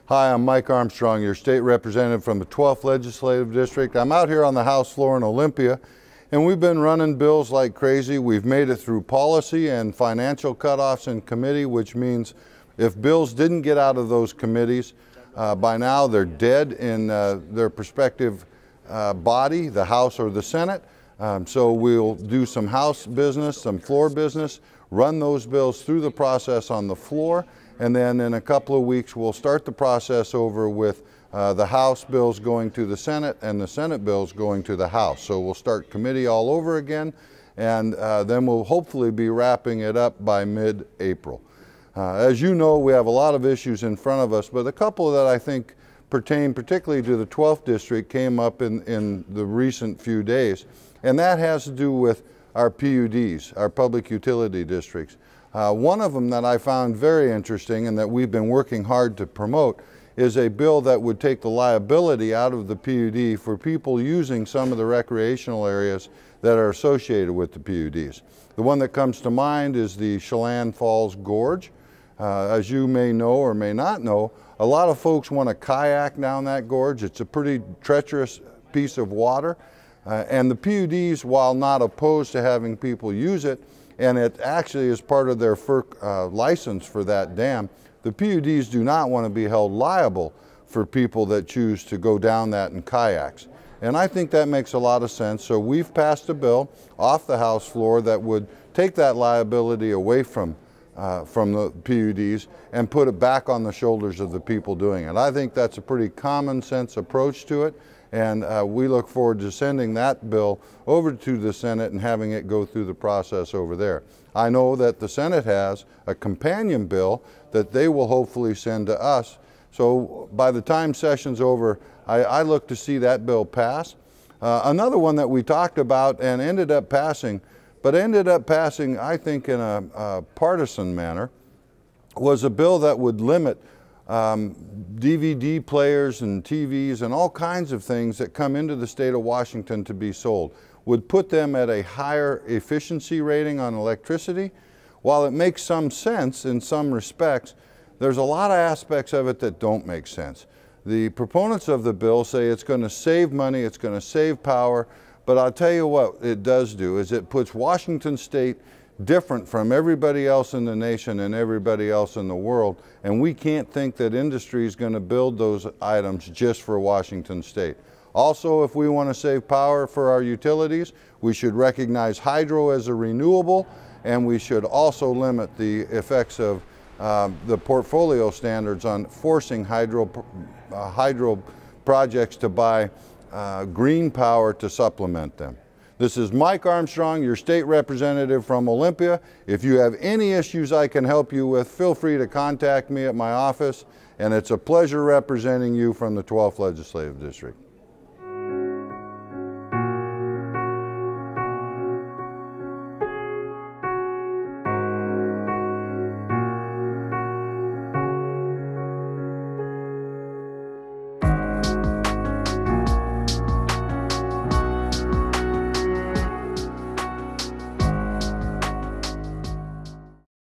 Hi, I'm Mike Armstrong, your state representative from the 12th Legislative District. I'm out here on the House floor in Olympia, and we've been running bills like crazy. We've made it through policy and financial cutoffs in committee, which means if bills didn't get out of those committees, by now they're dead in their respective body, the House or the Senate. So we'll do some House business, some floor business, run those bills through the process on the floor, and then in a couple of weeks we'll start the process over with the House bills going to the Senate and the Senate bills going to the House. So we'll start committee all over again, and then we'll hopefully be wrapping it up by mid-April. As you know, we have a lot of issues in front of us, but a couple that I think pertain particularly to the 12th District came up in the recent few days, and that has to do with our PUDs, our public utility districts. One of them that I found very interesting and that we've been working hard to promote is a bill that would take the liability out of the PUD for people using some of the recreational areas that are associated with the PUDs. The one that comes to mind is the Chelan Falls Gorge. As you may know or may not know, a lot of folks want to kayak down that gorge. It's a pretty treacherous piece of water. And the PUDs, while not opposed to having people use it, and it actually is part of their FERC license for that dam, the PUDs do not want to be held liable for people that choose to go down that in kayaks. And I think that makes a lot of sense. So we've passed a bill off the House floor that would take that liability away from the PUDs and put it back on the shoulders of the people doing it. I think that's a pretty common sense approach to it, and we look forward to sending that bill over to the Senate and having it go through the process over there. I know that the Senate has a companion bill that they will hopefully send to us. So by the time session's over, I look to see that bill pass. Another one that we talked about and ended up passing, I think, in a partisan manner, was a bill that would limit DVD players and TVs and all kinds of things that come into the state of Washington to be sold, would put them at a higher efficiency rating on electricity. While it makes some sense in some respects, there's a lot of aspects of it that don't make sense. The proponents of the bill say it's going to save money, it's going to save power, but I'll tell you what it does do is it puts Washington State different from everybody else in the nation and everybody else in the world, and we can't think that industry is going to build those items just for Washington State. Also, if we want to save power for our utilities, we should recognize hydro as a renewable, and we should also limit the effects of the portfolio standards on forcing hydro projects to buy green power to supplement them. This is Mike Armstrong, your state representative from Olympia. If you have any issues I can help you with, feel free to contact me at my office, and it's a pleasure representing you from the 12th Legislative District.